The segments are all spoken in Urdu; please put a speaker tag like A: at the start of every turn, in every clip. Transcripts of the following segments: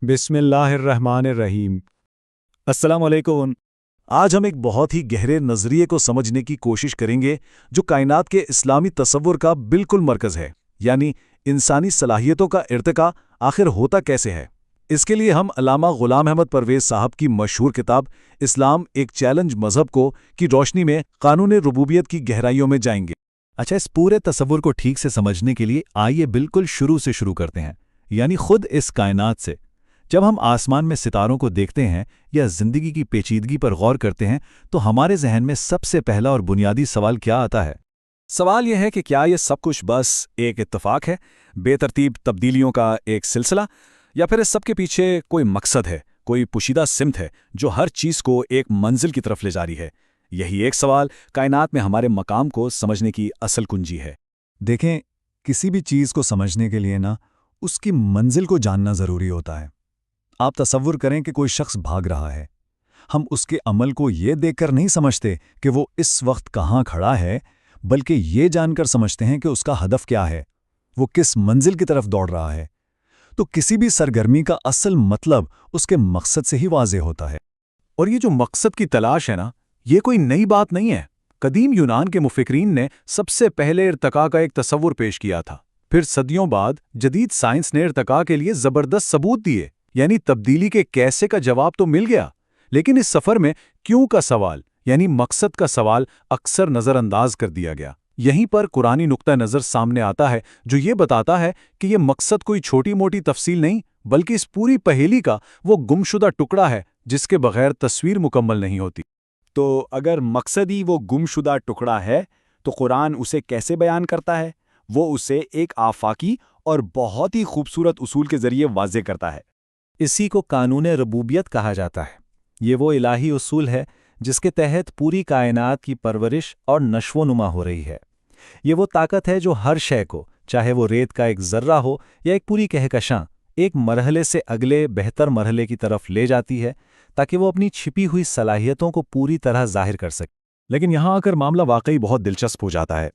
A: بسم اللہ الرحمن الرحیم۔ السلام علیکم۔ آج ہم ایک بہت ہی گہرے نظریے کو سمجھنے کی کوشش کریں گے جو کائنات کے اسلامی تصور کا بالکل مرکز ہے، یعنی انسانی صلاحیتوں کا ارتقاء آخر ہوتا کیسے ہے۔ اس کے لیے ہم علامہ غلام احمد پرویز صاحب کی مشہور کتاب اسلام ایک چیلنج مذہب کو کی روشنی میں قانون ربوبیت کی گہرائیوں میں جائیں گے۔
B: اچھا، اس پورے تصور کو ٹھیک سے سمجھنے کے لیے آئیے بالکل شروع سے شروع کرتے ہیں، یعنی خود اس کائنات سے۔ جب ہم آسمان میں ستاروں کو دیکھتے ہیں یا زندگی کی پیچیدگی پر غور کرتے ہیں تو ہمارے ذہن میں سب سے پہلا اور بنیادی سوال کیا آتا ہے؟
A: سوال یہ ہے کہ کیا یہ سب کچھ بس ایک اتفاق ہے، بے ترتیب تبدیلیوں کا ایک سلسلہ، یا پھر اس سب کے پیچھے کوئی مقصد ہے، کوئی پوشیدہ سمت ہے جو ہر چیز کو ایک منزل کی طرف لے جا رہی ہے؟ یہی ایک سوال کائنات میں ہمارے مقام کو سمجھنے کی اصل کنجی ہے۔
B: دیکھیں، کسی بھی چیز کو سمجھنے کے لیے اس کی منزل کو جاننا ضروری ہوتا ہے۔ آپ تصور کریں کہ کوئی شخص بھاگ رہا ہے۔ ہم اس کے عمل کو یہ دیکھ کر نہیں سمجھتے کہ وہ اس وقت کہاں کھڑا ہے، بلکہ یہ جان کر سمجھتے ہیں کہ اس کا ہدف کیا ہے، وہ کس منزل کی طرف دوڑ رہا ہے۔ تو کسی بھی سرگرمی کا اصل مطلب اس کے مقصد سے ہی واضح ہوتا ہے۔
A: اور یہ جو مقصد کی تلاش ہے یہ کوئی نئی بات نہیں ہے۔ قدیم یونان کے مفکرین نے سب سے پہلے ارتقاء کا ایک تصور پیش کیا تھا، پھر صدیوں بعد جدید سائنس نے ارتقاء کے لیے زبردست ثبوت دیے، یعنی تبدیلی کے کیسے کا جواب تو مل گیا، لیکن اس سفر میں کیوں کا سوال، یعنی مقصد کا سوال اکثر نظر انداز کر دیا گیا۔ یہیں پر قرآنی نقطہ نظر سامنے آتا ہے جو یہ بتاتا ہے کہ یہ مقصد کوئی چھوٹی موٹی تفصیل نہیں، بلکہ اس پوری پہیلی کا وہ گمشدہ ٹکڑا ہے جس کے بغیر تصویر مکمل نہیں ہوتی۔ تو اگر مقصد ہی وہ گمشدہ ٹکڑا ہے تو قرآن اسے کیسے بیان کرتا ہے؟ وہ اسے ایک آفاقی اور بہت ہی خوبصورت اصول کے ذریعے واضح کرتا ہے۔
B: اسی کو قانون ربوبیت کہا جاتا ہے۔ یہ وہ الہی اصول ہے جس کے تحت پوری کائنات کی پرورش اور نشو و نما ہو رہی ہے۔ یہ وہ طاقت ہے جو ہر شے کو، چاہے وہ ریت کا ایک ذرہ ہو یا ایک پوری کہکشاں، ایک مرحلے سے اگلے بہتر مرحلے کی طرف لے جاتی ہے تاکہ وہ اپنی چھپی ہوئی صلاحیتوں کو پوری طرح ظاہر کر سکے۔
A: لیکن یہاں آ کر معاملہ واقعی بہت دلچسپ ہو جاتا ہے۔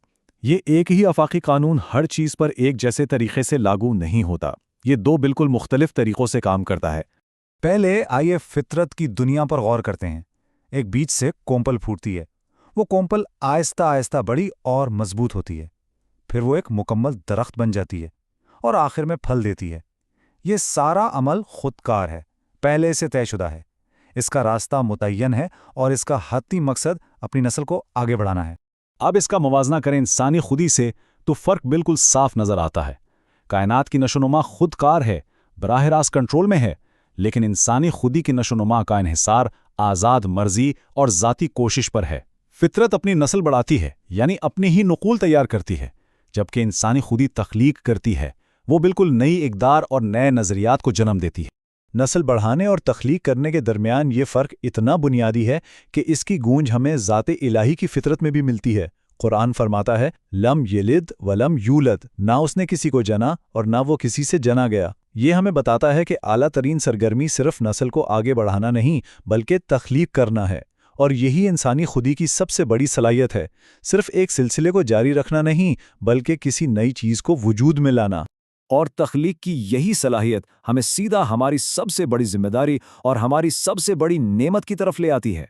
A: یہ ایک ہی آفاقی قانون ہر چیز پر ایک جیسے طریقے سے لاگو نہیں ہوتا، یہ دو بالکل مختلف طریقوں سے کام کرتا ہے۔
C: پہلے آئیے فطرت کی دنیا پر غور کرتے ہیں۔ ایک بیج سے کونپل پھوٹتی ہے، وہ کونپل آہستہ آہستہ بڑی اور مضبوط ہوتی ہے، پھر وہ ایک مکمل درخت بن جاتی ہے اور آخر میں پھل دیتی ہے۔ یہ سارا عمل خودکار ہے، پہلے سے طے شدہ ہے، اس کا راستہ متعین ہے اور اس کا حتمی مقصد اپنی نسل کو آگے بڑھانا ہے۔
A: اب اس کا موازنہ کریں انسانی خودی سے تو فرق بالکل صاف نظر آتا ہے۔ کائنات کی نشوونما خود کار ہے، براہ راست کنٹرول میں ہے، لیکن انسانی خودی کی نشوونما کا انحصار آزاد مرضی اور ذاتی کوشش پر ہے۔ فطرت اپنی نسل بڑھاتی ہے، یعنی اپنی ہی نقول تیار کرتی ہے، جبکہ انسانی خودی تخلیق کرتی ہے، وہ بالکل نئی اقدار اور نئے نظریات کو جنم دیتی ہے۔
B: نسل بڑھانے اور تخلیق کرنے کے درمیان یہ فرق اتنا بنیادی ہے کہ اس کی گونج ہمیں ذات الہی کی فطرت میں بھی ملتی ہے۔ قرآن فرماتا ہے، لم یلد ولم یولد، نہ اس نے کسی کو جنا اور نہ وہ کسی سے جنا گیا۔ یہ ہمیں بتاتا ہے کہ اعلیٰ ترین سرگرمی صرف نسل کو آگے بڑھانا نہیں بلکہ تخلیق کرنا ہے، اور یہی انسانی خودی کی سب سے بڑی صلاحیت ہے، صرف ایک سلسلے کو جاری رکھنا نہیں بلکہ کسی نئی چیز کو وجود میں لانا۔
D: اور تخلیق کی یہی صلاحیت ہمیں سیدھا ہماری سب سے بڑی ذمہ داری اور ہماری سب سے بڑی نعمت کی طرف لے آتی ہے۔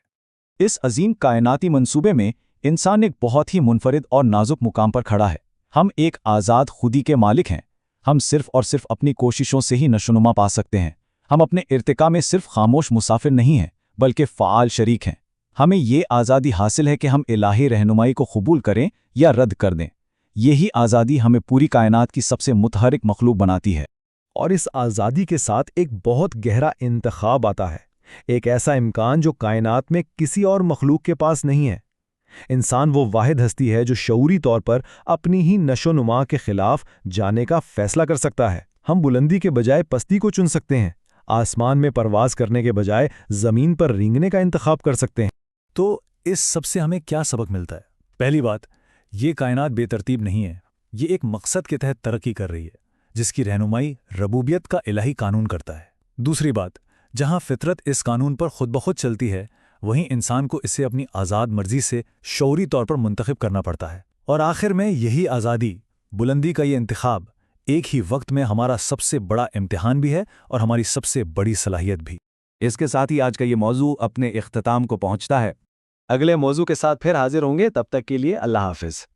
A: اس عظیم کائناتی منصوبے میں انسان ایک بہت ہی منفرد اور نازک مقام پر کھڑا ہے۔ ہم ایک آزاد خودی کے مالک ہیں۔ ہم صرف اور صرف اپنی کوششوں سے ہی نشوونما پا سکتے ہیں۔ ہم اپنے ارتقاء میں صرف خاموش مسافر نہیں ہیں بلکہ فعال شریک ہیں۔ ہمیں یہ آزادی حاصل ہے کہ ہم الہی رہنمائی کو قبول کریں یا رد کر دیں۔ یہی آزادی ہمیں پوری کائنات کی سب سے متحرک مخلوق بناتی ہے۔
B: اور اس آزادی کے ساتھ ایک بہت گہرا انتخاب آتا ہے، ایک ایسا امکان جو کائنات میں کسی اور مخلوق کے پاس نہیں ہے۔ انسان وہ واحد ہستی ہے جو شعوری طور پر اپنی ہی نشو و نما کے خلاف جانے کا فیصلہ کر سکتا ہے۔ ہم بلندی کے بجائے پستی کو چن سکتے ہیں، آسمان میں پرواز کرنے کے بجائے زمین پر رینگنے کا انتخاب کر سکتے ہیں۔
C: تو اس سب سے ہمیں کیا سبق ملتا ہے؟ پہلی بات، یہ کائنات بے ترتیب نہیں ہے، یہ ایک مقصد کے تحت ترقی کر رہی ہے جس کی رہنمائی ربوبیت کا الہی قانون کرتا ہے۔ دوسری بات، جہاں فطرت اس قانون پر خود بخود چلتی ہے، وہیں انسان کو اسے اپنی آزاد مرضی سے شعوری طور پر منتخب کرنا پڑتا ہے۔ اور آخر میں یہی آزادی، بلندی کا یہ انتخاب،
B: ایک ہی وقت میں ہمارا سب سے بڑا امتحان بھی ہے اور ہماری سب سے بڑی صلاحیت بھی۔
D: اس کے ساتھ ہی آج کا یہ موضوع اپنے اختتام کو پہنچتا ہے۔ اگلے موضوع کے ساتھ پھر حاضر ہوں گے، تب تک کے لیے اللہ حافظ۔